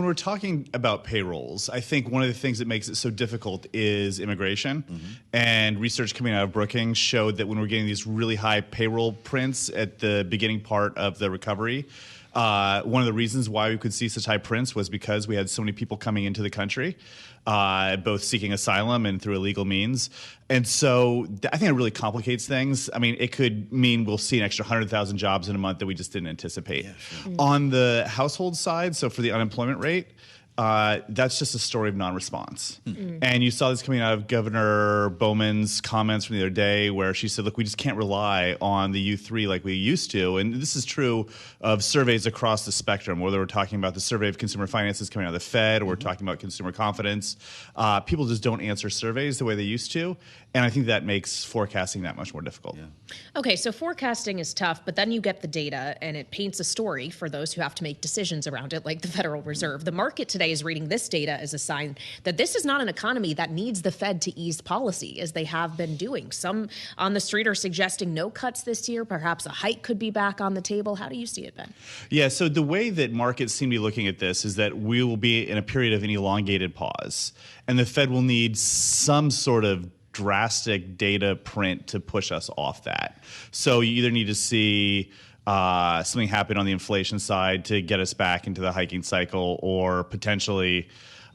When we're talking about payrolls, I think one of the things that makes it so difficult is immigration. And research coming out of Brookings showed that when we're getting these really high payroll prints at the beginning part of the recovery, one of the reasons why we could see such high prints was because we had so many people coming into the country, both seeking asylum and through illegal means. And so I think it really complicates things. I mean, it could mean we'll see an extra 100,000 jobs in a month that we just didn't anticipate. Yeah, sure. On the household side, so for the unemployment rate, that's just a story of non-response. And you saw this coming out of Governor Bowman's comments from the other day where she said, look, we just can't rely on the U3 like we used to. And this is true of surveys across the spectrum, whether we're talking about the survey of consumer finances coming out of the Fed or we're talking about consumer confidence. People just don't answer surveys the way they used to. And I think that makes forecasting that much more difficult. Yeah. Okay, so forecasting is tough, but then you get the data and it paints a story for those who have to make decisions around it, like the Federal Reserve. The market today is reading this data as a sign that this is not an economy that needs the Fed to ease policy, as they have been doing. Some on the street are suggesting no cuts this year. Perhaps a hike could be back on the table. How do you see it, Ben? Yeah, so the way that markets seem to be looking at this is that we will be in a period of an elongated pause, and the Fed will need some sort of drastic data print to push us off that. So you either need to see something happen on the inflation side to get us back into the hiking cycle, or potentially,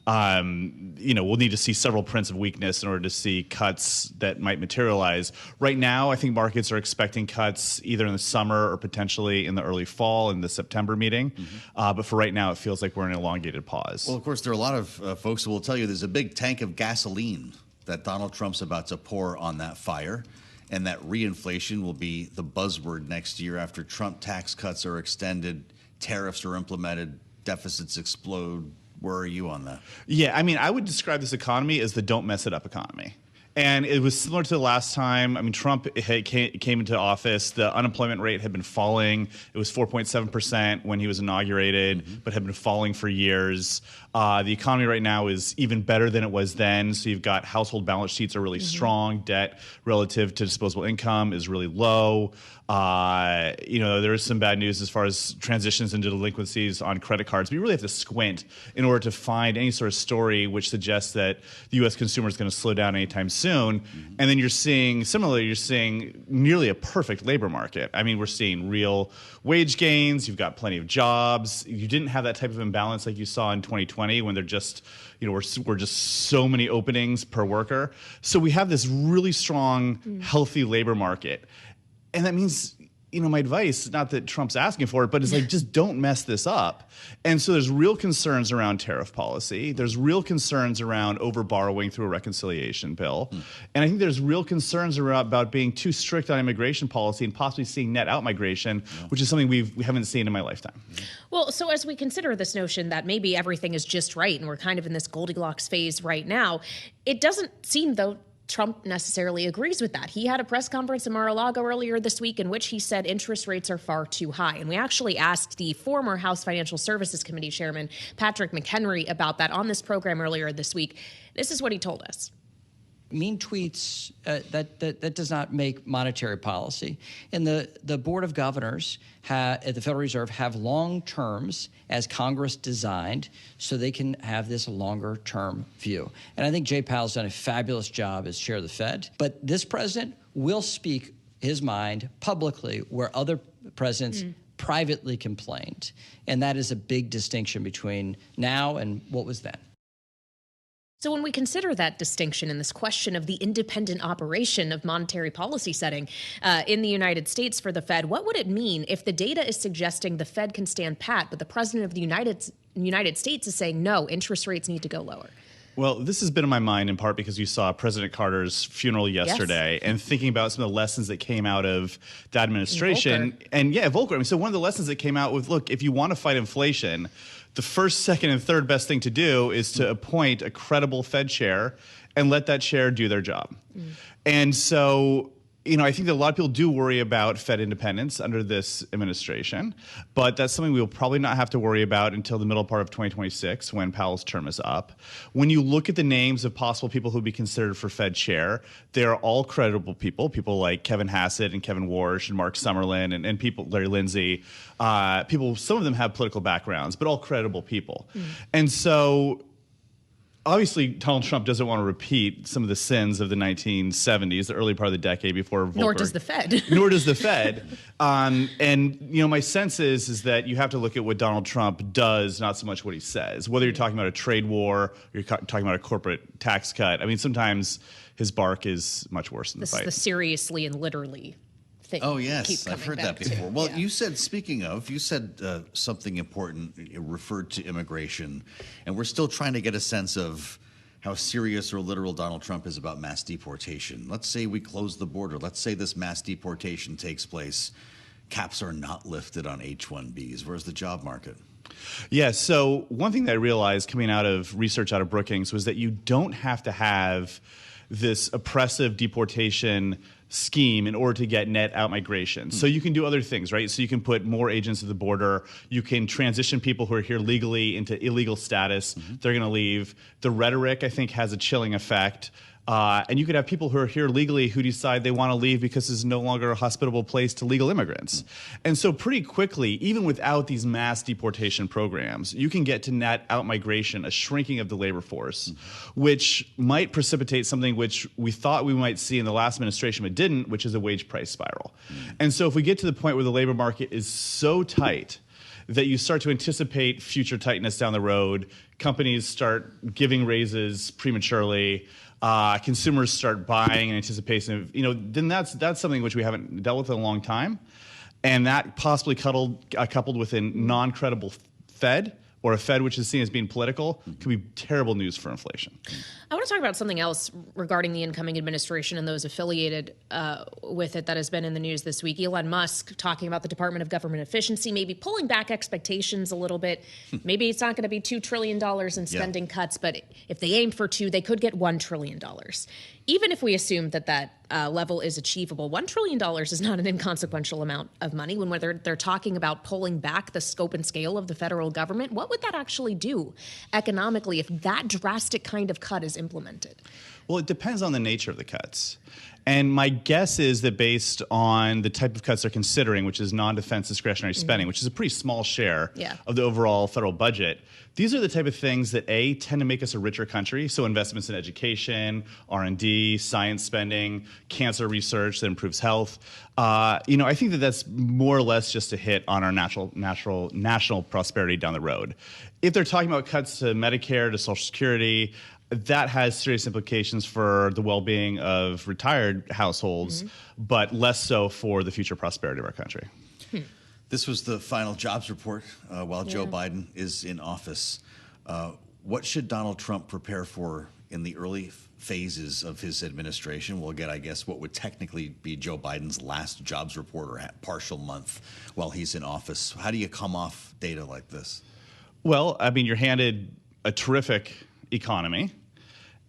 we'll need to see several prints of weakness in order to see cuts that might materialize. Right now, I think markets are expecting cuts either in the summer or potentially in the early fall in the September meeting. But for right now, it feels like we're in an elongated pause. Well, of course, there are a lot of folks who will tell you there's a big tank of gasoline that Donald Trump's about to pour on that fire, and that reinflation will be the buzzword next year after Trump tax cuts are extended, tariffs are implemented, deficits explode. Where are you on that? Yeah, I mean, I would describe this economy as the don't mess it up economy. And it was similar to the last time. I mean, Trump came into office. The unemployment rate had been falling. It was 4.7% when he was inaugurated, but had been falling for years. The economy right now is even better than it was then. So you've got household balance sheets are really strong. Debt relative to disposable income is really low. There is some bad news as far as transitions into delinquencies on credit cards. But you really have to squint in order to find any sort of story which suggests that the U.S. consumer is going to slow down anytime soon. And then you're seeing nearly a perfect labor market. I mean, we're seeing real wage gains. You've got plenty of jobs. You didn't have that type of imbalance like you saw in 2020 when they're just, we're just so many openings per worker. So we have this really strong, healthy labor market. And that means, my advice, not that Trump's asking for it, but it's like, just don't mess this up. And so there's real concerns around tariff policy. There's real concerns around over-borrowing through a reconciliation bill. And I think there's real concerns about being too strict on immigration policy and possibly seeing net out migration, which is something we haven't seen in my lifetime. Well, so as we consider this notion that maybe everything is just right and we're kind of in this Goldilocks phase right now, it doesn't seem, though, Trump necessarily agrees with that. He had a press conference in Mar-a-Lago earlier this week in which he said interest rates are far too high. And we actually asked the former House Financial Services Committee Chairman, Patrick McHenry, about that on this program earlier this week. This is what he told us. Mean tweets, that does not make monetary policy. And the Board of Governors at the Federal Reserve have long terms as Congress designed so they can have this longer term view. And I think Jay Powell's done a fabulous job as chair of the Fed. But this president will speak his mind publicly where other presidents privately complained. And that is a big distinction between now and what was then. So when we consider that distinction and this question of the independent operation of monetary policy setting in the United States for the Fed, what would it mean if the data is suggesting the Fed can stand pat, but the president of the United States is saying, no, interest rates need to go lower? Well, this has been in my mind in part because you saw President Carter's funeral yesterday and thinking about some of the lessons that came out of that administration. Volcker. And Volcker. I mean, so one of the lessons that came out with, look, if you want to fight inflation, the first, second, and third best thing to do is to appoint a credible Fed chair and let that chair do their job. And so, I think that a lot of people do worry about Fed independence under this administration, but that's something we'll probably not have to worry about until the middle part of 2026 when Powell's term is up. When you look at the names of possible people who would be considered for Fed chair, they are all credible people like Kevin Hassett and Kevin Warsh and Mark Summerlin and people, Larry Lindsey, people, some of them have political backgrounds, but all credible people. And so obviously, Donald Trump doesn't want to repeat some of the sins of the 1970s, the early part of the decade before Volcker. Nor does the Fed. Nor does the Fed. My sense is that you have to look at what Donald Trump does, not so much what he says. Whether you're talking about a trade war, or you're talking about a corporate tax cut. I mean, sometimes his bark is much worse than the fight. This is the seriously and literally thing. Oh, yes. I've heard that before. Well, yeah. you said something important. You referred to immigration, and we're still trying to get a sense of how serious or literal Donald Trump is about mass deportation. Let's say we close the border. Let's say this mass deportation takes place. Caps are not lifted on H-1Bs. Where's the job market? Yeah, so one thing that I realized coming out of research out of Brookings was that you don't have to have this oppressive deportation scheme in order to get net out migration. So you can do other things, right? So you can put more agents at the border. You can transition people who are here legally into illegal status. They're going to leave. The rhetoric, I think, has a chilling effect. And you could have people who are here legally who decide they want to leave because it's no longer a hospitable place to legal immigrants. And so pretty quickly, even without these mass deportation programs, you can get to net out migration, a shrinking of the labor force, which might precipitate something which we thought we might see in the last administration but didn't, which is a wage price spiral. And so if we get to the point where the labor market is so tight that you start to anticipate future tightness down the road, companies start giving raises prematurely, consumers start buying in anticipation of, then that's something which we haven't dealt with in a long time. And that possibly coupled with a non-credible Fed, or a Fed which is seen as being political, could be terrible news for inflation. I want to talk about something else regarding the incoming administration and those affiliated with it that has been in the news this week. Elon Musk talking about the Department of Government Efficiency, maybe pulling back expectations a little bit. Maybe it's not going to be $2 trillion in spending cuts, but if they aim for $2, they could get $1 trillion. Even if we assume that level is achievable, $1 trillion is not an inconsequential amount of money. When they're talking about pulling back the scope and scale of the federal government, what would that actually do economically if that drastic kind of cut is implemented? Well, it depends on the nature of the cuts. And my guess is that based on the type of cuts they're considering, which is non-defense discretionary spending, which is a pretty small share of the overall federal budget, these are the type of things that, A, tend to make us a richer country. So investments in education, R&D, science spending, cancer research that improves health. I think that that's more or less just a hit on our national prosperity down the road. If they're talking about cuts to Medicare, to Social Security, that has serious implications for the well-being of retired households, but less so for the future prosperity of our country. This was the final jobs report while Joe Biden is in office. What should Donald Trump prepare for in the early phases of his administration? We'll get, I guess, what would technically be Joe Biden's last jobs report or partial month while he's in office. How do you come off data like this? Well, I mean, you're handed a terrific economy.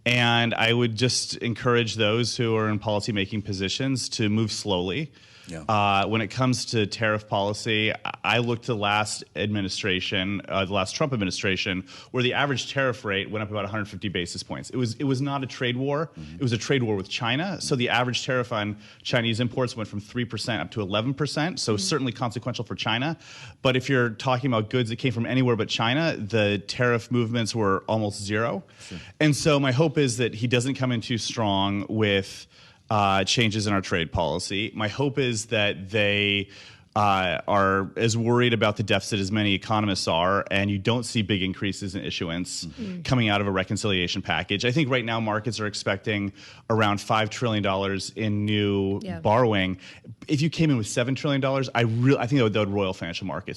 And I would just encourage those who are in policymaking positions to move slowly. When it comes to tariff policy, I looked to the last administration, the last Trump administration, where the average tariff rate went up about 150 basis points. It was not a trade war. It was a trade war with China. So the average tariff on Chinese imports went from 3% up to 11%. So certainly consequential for China. But if you're talking about goods that came from anywhere but China, the tariff movements were almost zero. And so my hope is that he doesn't come in too strong with changes in our trade policy. My hope is that they are as worried about the deficit as many economists are, and you don't see big increases in issuance coming out of a reconciliation package. I think right now markets are expecting around $5 trillion in new borrowing. If you came in with $7 trillion, I think that would roil financial markets.